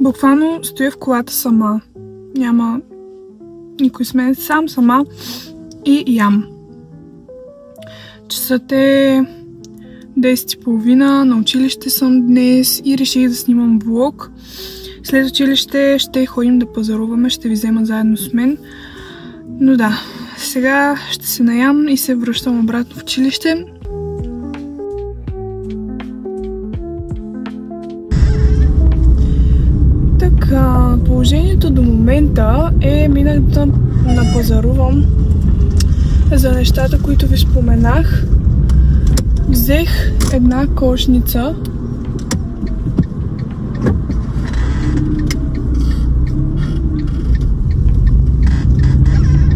Буквално стоя в колата сама. Няма никой с мен, сама и ям. Часът е 10:30, на училище съм днес и реших да снимам влог. След училище ще ходим да пазаруваме, ще ви взема заедно с мен. Но да, сега ще се наям и се връщам обратно в училище. Така, положението до момента е минах да напазарувам за нещата, които ви споменах. Взех една кошница.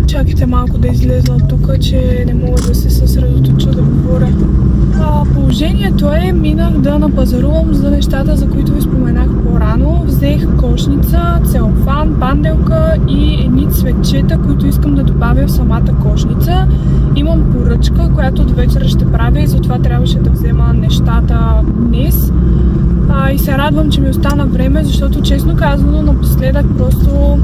Чакайте малко да излезна от тук, че не мога да се съсредоточа да говоря. Положението е, минах да напазарувам за нещата, за които ви споменах по-рано. Взех кошница, целофан, панделка и едни цветчета, които искам да добавя в самата кошница. Имам поръчка, която до вечера ще правя и затова трябваше да взема нещата днес. И се радвам, че ми остана време, защото честно казано напоследък просто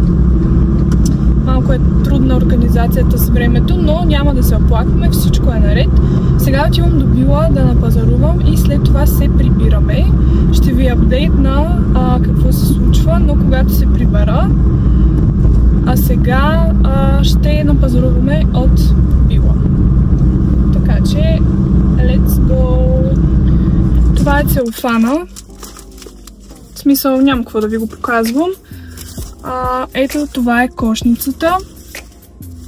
малко е трудна организацията с времето, но няма да се оплакваме, всичко е наред. Сега отивам до Била да напазарувам и след това се прибираме. Ще ви апдейтна какво се случва, но когато се прибера. А сега ще напазаруваме от Била. Така че, let's go! Това е целофана. В смисъл, няма какво да ви го показвам. Ето, това е кошницата.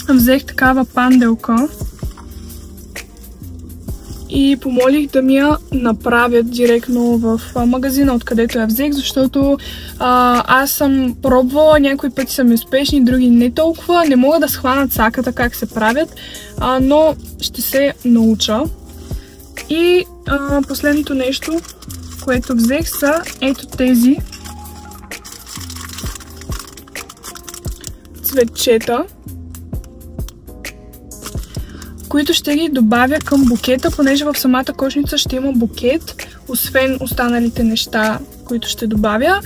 Взех такава панделка и помолих да ми я направят директно в магазина, откъдето я взех, защото аз съм пробвала, някои пъти са ми успешни, други не толкова. Не мога да схвана цаката как се правят, но ще се науча. И последното нещо, което взех, са ето тези цветчета, които ще ги добавя към букета, понеже в самата кошница ще има букет, освен останалите неща, които ще добавя.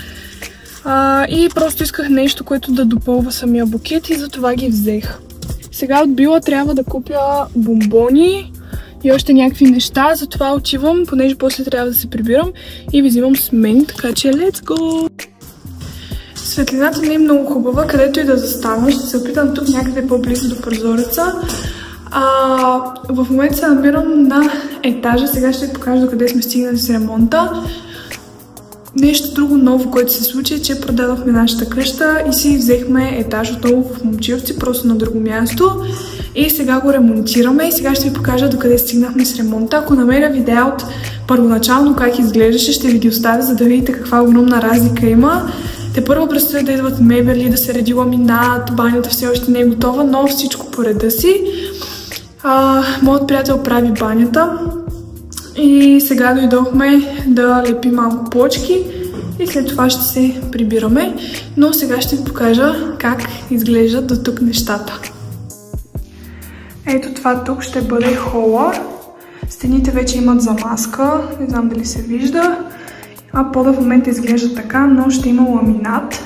И просто исках нещо, което да допълва самия букет и затова ги взех. Сега от Била трябва да купя бомбони и още някакви неща, затова отивам, понеже после трябва да се прибирам и ви взимам с мен, така че let's go! Светлината не е много хубава, където и да застана. Ще се опитам тук някъде по-близо до прозореца. В момента се намирам на етажа. Сега ще ви покажа докъде сме стигнали с ремонта. Нещо друго ново, което се случи, е, че продадохме нашата къща и си взехме етаж отново в Момчиловци, просто на друго място. И сега го ремонтираме и сега ще ви покажа докъде стигнахме с ремонта. Ако намеря видео от първоначално как изглеждаше, ще ви ги оставя, за да видите каква огромна разлика има. Те първо предстои да идват мебели, да се реди ламинат, банята все още не е готова, но всичко по реда си. Моят приятел прави банята и сега дойдохме да лепим малко плочки и след това ще се прибираме. Но сега ще ви покажа как изглеждат до тук нещата. Ето това тук ще бъде хола. Стените вече имат замазка, не знам дали се вижда. Пода в момента изглежда така, но ще има ламинат.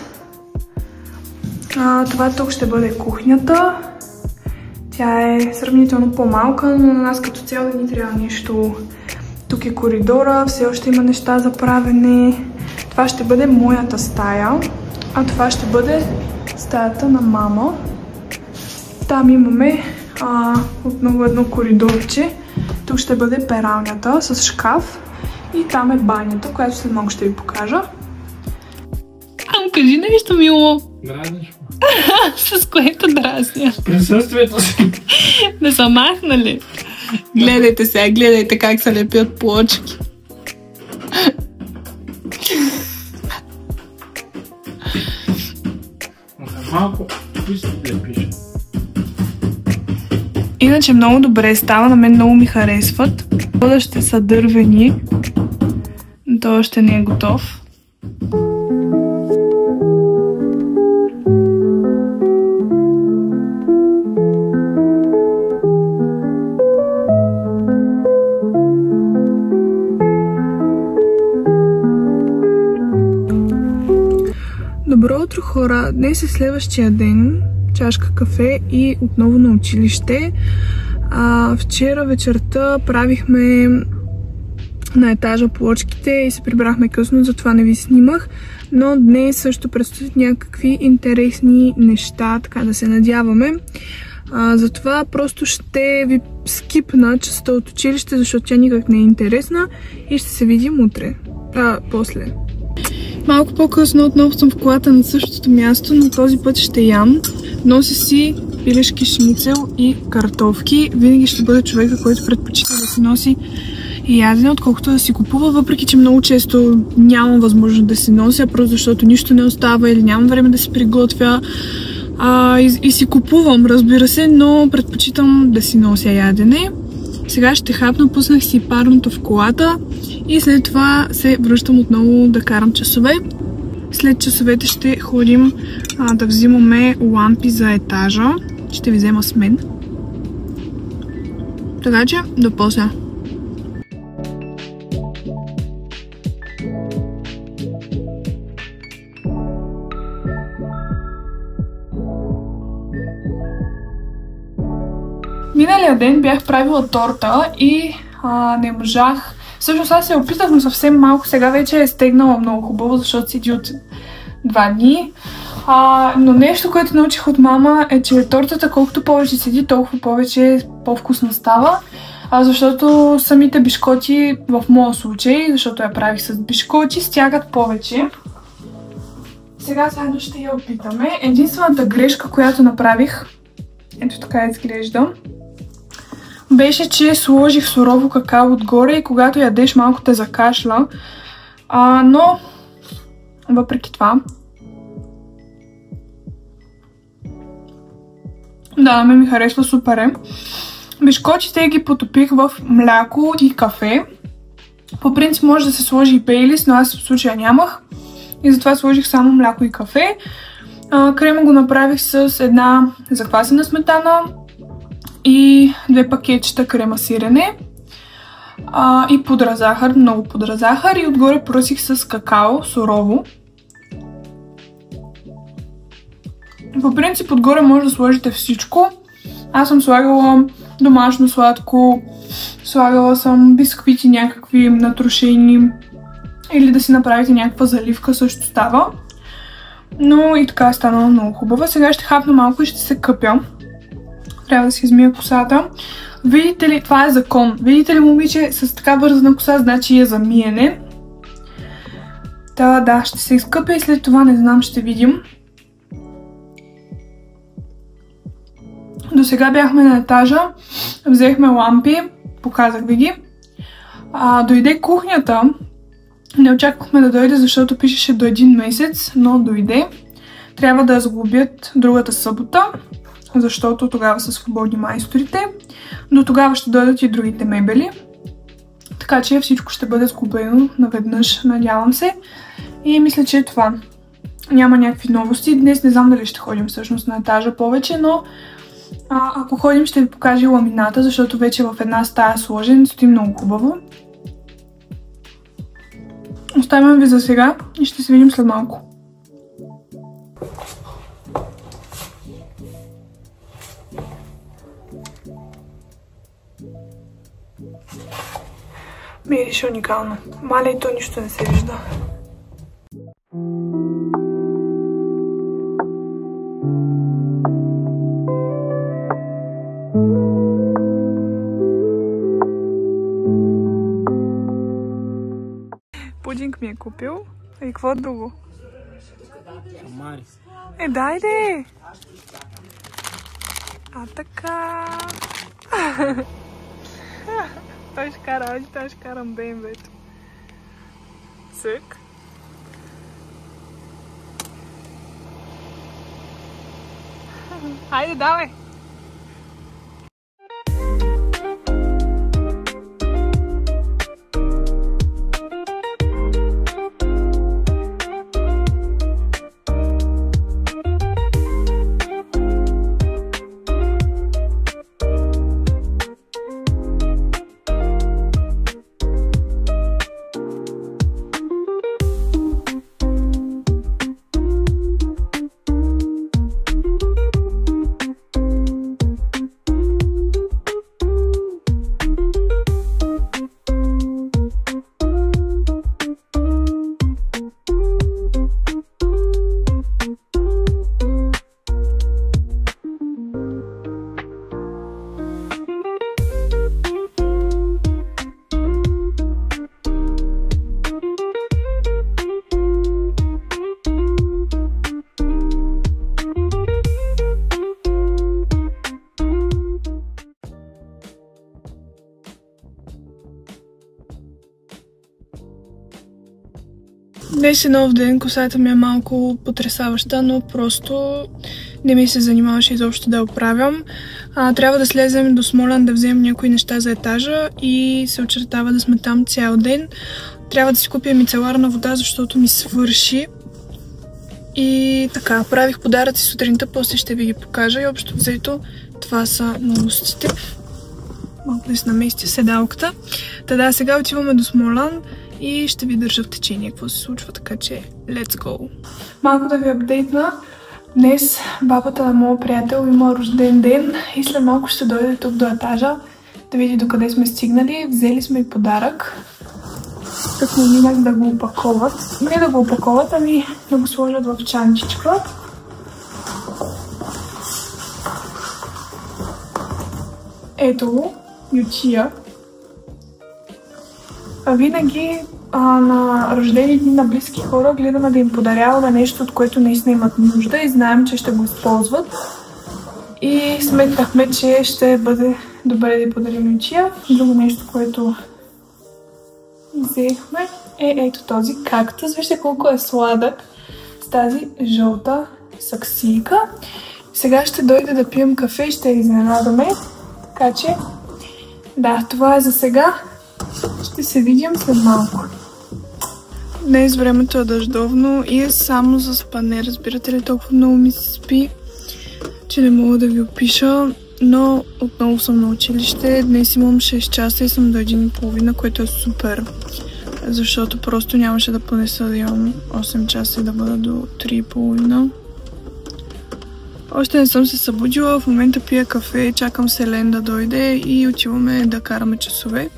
Това тук ще бъде кухнята. Тя е сравнително по-малка, но на нас като цяло не ни трябва нищо. Тук е коридора, все още има неща за правене. Това ще бъде моята стая, а това ще бъде стаята на мама. Там имаме отново едно коридорче. Тук ще бъде пералнята с шкаф. И там е банята, която след малко ще ви покажа. Кажи нещо, мило. Дразниш ме. С което дразня? Присъствието си. Не са махнали. Гледайте сега, гледайте как се лепят плочки. Малко, ти си лепиш. Иначе много добре става, на мен много ми харесват. Пода ще са дървени. Той още не е готов. Добро утро, хора! Днес е следващия ден, чашка кафе и отново на училище. Вчера вечерта правихме на етажа плочките и се прибрахме късно, затова не ви снимах. Но днес също предстоят някакви интересни неща, така да се надяваме. Затова просто ще ви скипна частта от училище, защото тя никак не е интересна и ще се видим утре. После. Малко по-късно отново съм в колата на същото място, но този път ще ям. Нося си пилешки шницел и картофки. Винаги ще бъде човека, който предпочита да си носи ядене, отколкото да си купува, въпреки че много често нямам възможност да си нося, просто защото нищо не остава или нямам време да си приготвя. И си купувам, разбира се, но предпочитам да си нося ядене. Сега ще хапна, пуснах си парното в колата и след това се връщам отново да карам часове. След часовете ще ходим да взимаме лампи за етажа. Ще ви взема с мен. Така че, до после. Миналия ден бях правила торта и не можах. Всъщност аз се опитах, но съвсем малко. Сега вече е стегнала много хубаво, защото седи от 2 дни. Но нещо, което научих от мама е, че тортата колкото повече седи, толкова повече по-вкусна става. Защото самите бишкоти в моя случай, защото я правих с бишкоти, стягат повече. Сега заедно ще я опитаме. Единствената грешка, която направих, ето така изглежда, беше, че сложих сурово какао отгоре и когато ядеш малко те закашля. Но въпреки това, да, ми харесва супер. Бишкотите ги потопих в мляко и кафе. По принцип може да се сложи и бейлис, но аз в случая нямах. И затова сложих само мляко и кафе. Крема го направих с една заквасена сметана и 2 пакетчета крема сирене. И пудра захар, много пудра захар. И отгоре пръсих с какао, сурово. По принцип отгоре може да сложите всичко. Аз съм слагала домашно сладко, слагала съм бисквити някакви натрушени или да си направите някаква заливка, също става. Но и така е станала много хубава. Сега ще хапна малко и ще се къпя. Трябва да си измия косата. Видите ли, това е закон. Видите ли, момиче, с така вързана коса, значи е за миене. Да, ще се изкъпя и след това не знам, ще видим. До сега бяхме на етажа, взехме лампи, показах ви ги. Дойде кухнята. Не очаквахме да дойде, защото пишеше до 1 месец, но дойде. Трябва да я сглобят другата събота, защото тогава са свободни майсторите. До тогава ще дойдат и другите мебели. Така че всичко ще бъде сглобено наведнъж, надявам се. И мисля, че е това. Няма някакви новости. Днес не знам дали ще ходим всъщност на етажа повече, но ако ходим ще ви покажа ламината, защото вече в една стая сложен, стои много хубаво. Оставям ви за сега и ще се видим след малко. Мирише уникално. Маля и то нищо не се вижда. Пудинг ми е купил. И какво друго? Шамарис. Дайде! Така. Той ще кара, аз ще карам БМВ-то. Цък. Хайде, давай! Днес е нов ден, косата ми е малко потресаваща, но просто не ми се занимаваше изобщо да я оправям. Трябва да слезем до Смолян да вземем някои неща за етажа и се очертава да сме там цял ден. Трябва да си купя мицеларна вода, защото ми свърши. И така, правих подаръци сутринта, после ще ви ги покажа и общо взето това са новостите. Малко да се намести седалката. Тада, сега отиваме до Смолян и ще ви държа в течение какво се случва, така че let's go! Малко да ви апдейтна. Днес бабата на моят приятел има рожден ден и след малко ще дойде тук до етажа да види докъде сме стигнали. Взели сме и подарък. Как му минах да го опаковат. Не да го опаковат, ами да го сложат в чанчичка. Ето го, ючия. Винаги на рождени дни на близки хора гледаме да им подаряваме нещо, от което наистина имат нужда и знаем, че ще го използват. И сметнахме, че ще бъде добре да подарим ючия. Друго нещо, което взехме е ето този кактус. Вижте колко е сладък с тази жълта саксийка. Сега ще дойде да пием кафе и ще я изненадаме. Така че, да, това е за сега. Ще се видим след малко. Днес времето е дъждовно и е само за спане. Разбирате ли, толкова много ми се спи, че не мога да ви опиша. Но отново съм на училище. Днес имам 6 часа и съм до 1:30, което е супер. Защото просто нямаше да понеса да имам 8 часа и да бъда до 3:30. Още не съм се събудила. В момента пия кафе, чакам Селен да дойде и отиваме да караме часове.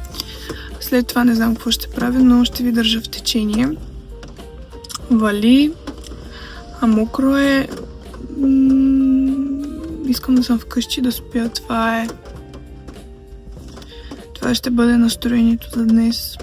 След това не знам какво ще правя, но ще ви държа в течение. Вали, а мокро е. Искам да съм вкъщи да спя. Това ще бъде настроението за днес.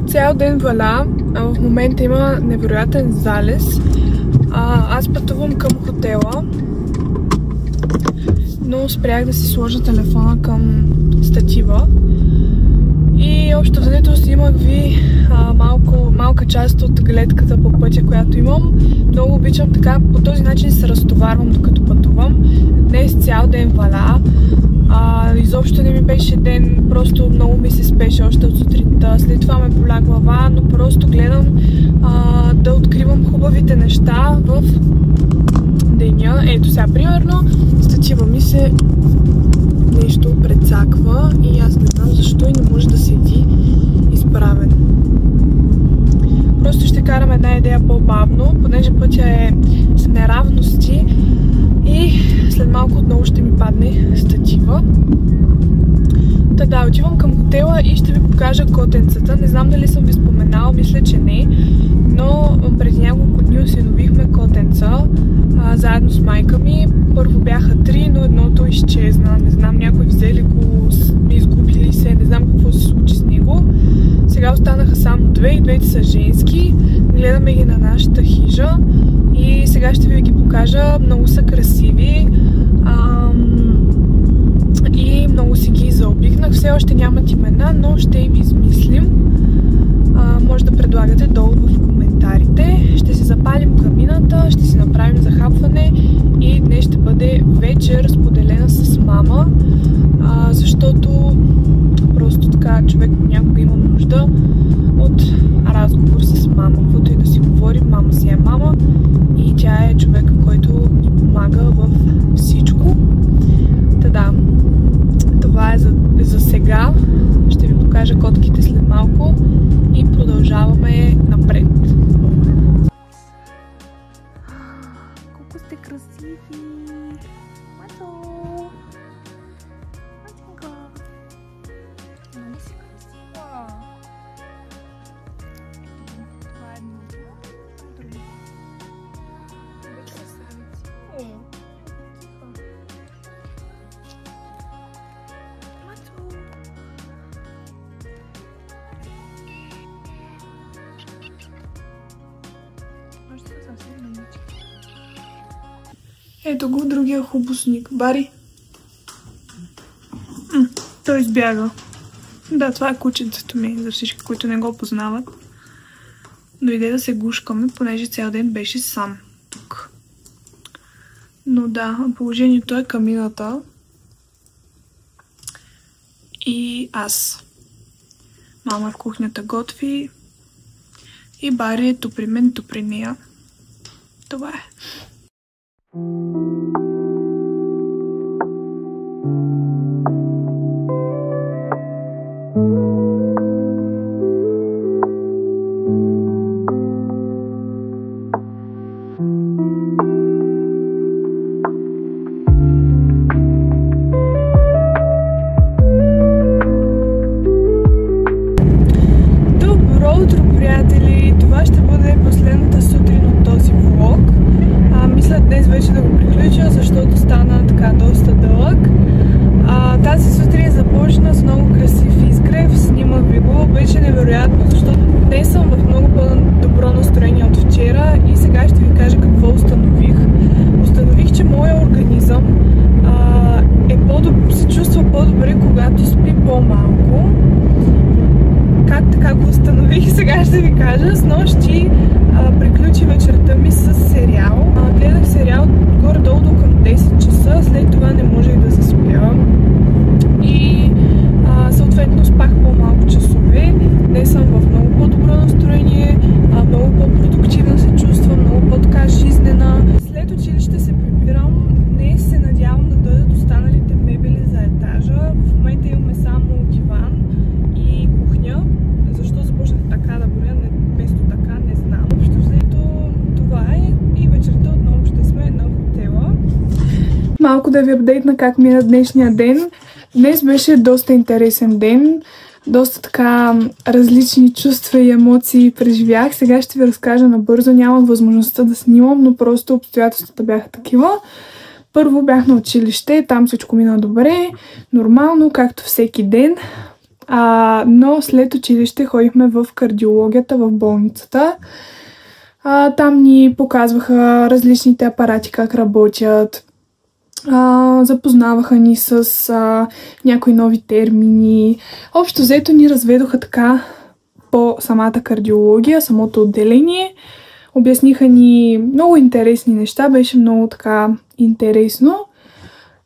Цял ден валя, в момента има невероятен залез. Аз пътувам към хотела, но спрях да си сложа телефона към статива. И общо взето снимах ви малка част от гледката по пътя, която имам. Много обичам така, по този начин се разтоварвам докато пътувам. Днес цял ден валя. Изобщо не ми беше ден, просто много ми се спеше още от сутринта. След това ме боля глава, но просто гледам да откривам хубавите неща в деня. Ето сега, примерно, статива ми се нещо прецаква и аз не знам защо и не може да седи изправен. Просто ще карам една идея по-бавно, понеже пътя е с неравности и след малко отново ще ми падне статива. Да, отивам към хотела и ще ви покажа котенцата. Не знам дали съм ви споменала, мисля, че не, но преди няколко дни осиновихме котенца заедно с майка ми. Първо бяха 3, но едното изчезна. Не знам, някой взели го, изгубили се, не знам какво се случи с него. Сега останаха само 2 и двете са женски. Гледаме ги на нашата хижа и сега ще ви ги покажа. Много са красиви и много си ги заобикнах. Все още нямат имена, но ще им измислим. Може да предлагате долу в коментарите. Ще си запалим камината, ще си направим захапване и днес ще бъде вечер споделена с мама, защото просто така човек понякога има нужда от разговор с мама. Каквото и да си говорим, мама си е мама и тя е човека, който ни помага във всичко. Да, това е за сега. Ще ви покажа котките след малко и продължаваме напред. Колко сте красиви! Мато! Матинка! Нали си красива? Това е едното. Ето го другия хубосник. Бари. Той избяга. Да, това е кученцето ми, за всички, които не го познават. Дойде да се гушкаме, понеже цял ден беше сам тук. Но да, положението е камината. И аз. Мама в кухнята готви. И Бари е ту при мен, ту при нея. Това е. Приключи вечерта ми с сериал. Гледах сериал горе-долу до към 10 часа, след това не можех да заспя. И съответно спах по-малко часове. Днес съм в много по-добро настроение, много по-продуктивна се чувствам, много по-така жизнена. След училище се прибирам. Днес се надявам да дойдат останалите мебели за етажа. В момента имаме само диван и кухня. Защо започнах така да боря, вместо така, не знам. Общо взето това е и вечерта отново ще сме на хотела. Малко да ви апдейтна как мина днешния ден. Днес беше доста интересен ден. Доста така различни чувства и емоции преживях. Сега ще ви разкажа набързо. Нямах възможността да снимам, но просто обстоятелствата бяха такива. Първо бях на училище, там всичко мина добре, нормално, както всеки ден. Но след училище ходихме в кардиологията, в болницата. Там ни показваха различните апарати как работят. Запознаваха ни с някои нови термини. Общо взето ни разведоха така по самата кардиология, самото отделение. Обясниха ни много интересни неща, беше много така интересно.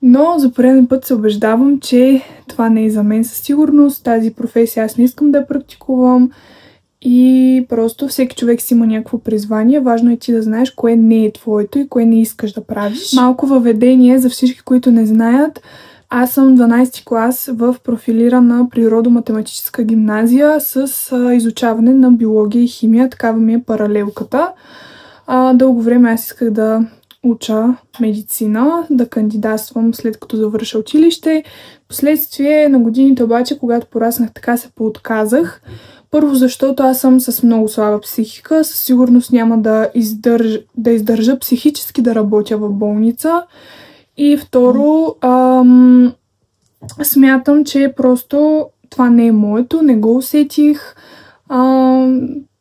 Но за пореден път се убеждавам, че това не е за мен със сигурност. Тази професия аз не искам да я практикувам. И просто всеки човек си има някакво призвание. Важно е ти да знаеш кое не е твоето и кое не искаш да правиш. Малко въведение за всички, които не знаят. Аз съм 12 клас в профилирана природо-математическа гимназия с изучаване на биология и химия. Такава ми е паралелката. Дълго време аз исках да уча медицина, да кандидатствам след като завърша училище. Последствие на годините обаче, когато пораснах, така се поотказах. Първо, защото аз съм с много слаба психика, със сигурност няма да издържа психически да работя в болница. И второ, смятам, че просто това не е моето, не го усетих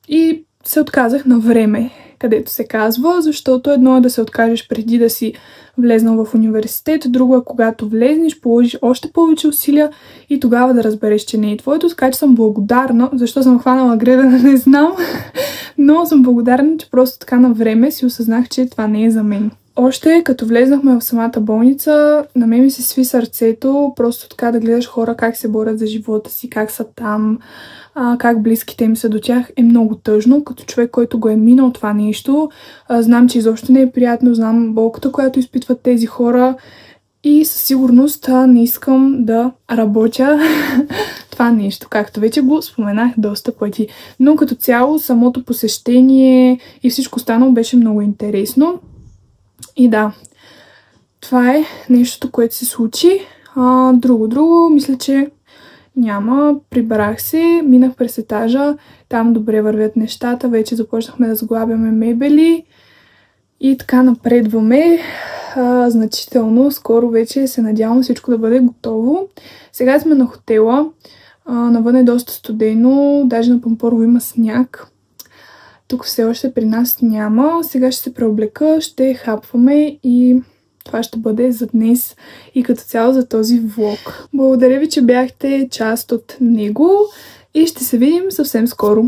и се отказах на време, където се казва, защото едно е да се откажеш преди да си влезнал в университет, друго е когато влезнеш, положиш още повече усилия и тогава да разбереш, че не е твоето. Така че съм благодарна, защо съм хванала гребена, не знам, но съм благодарна, че просто така на време си осъзнах, че това не е за мен. Още като влезнахме в самата болница, на мен ми се сви сърцето, просто така да гледаш хора как се борят за живота си, как са там, как близките им са до тях, е много тъжно. Като човек, който го е минал това нещо, знам, че изобщо не е приятно, знам болката, която изпитват тези хора и със сигурност не искам да работя това нещо, както вече го споменах доста пъти. Но като цяло самото посещение и всичко останало беше много интересно. И да, това е нещото, което се случи. Друго, мисля, че няма. Прибрах се, минах през етажа, там добре вървят нещата, вече започнахме да сглабяме мебели и така напредваме. значително. Скоро вече се надявам всичко да бъде готово. Сега сме на хотела. Навън е доста студено. Даже на Пампорово има сняг. Тук все още при нас няма. Сега ще се преоблека, ще хапваме и това ще бъде за днес и като цяло за този влог. Благодаря ви, че бяхте част от него и ще се видим съвсем скоро.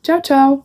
Чао, чао!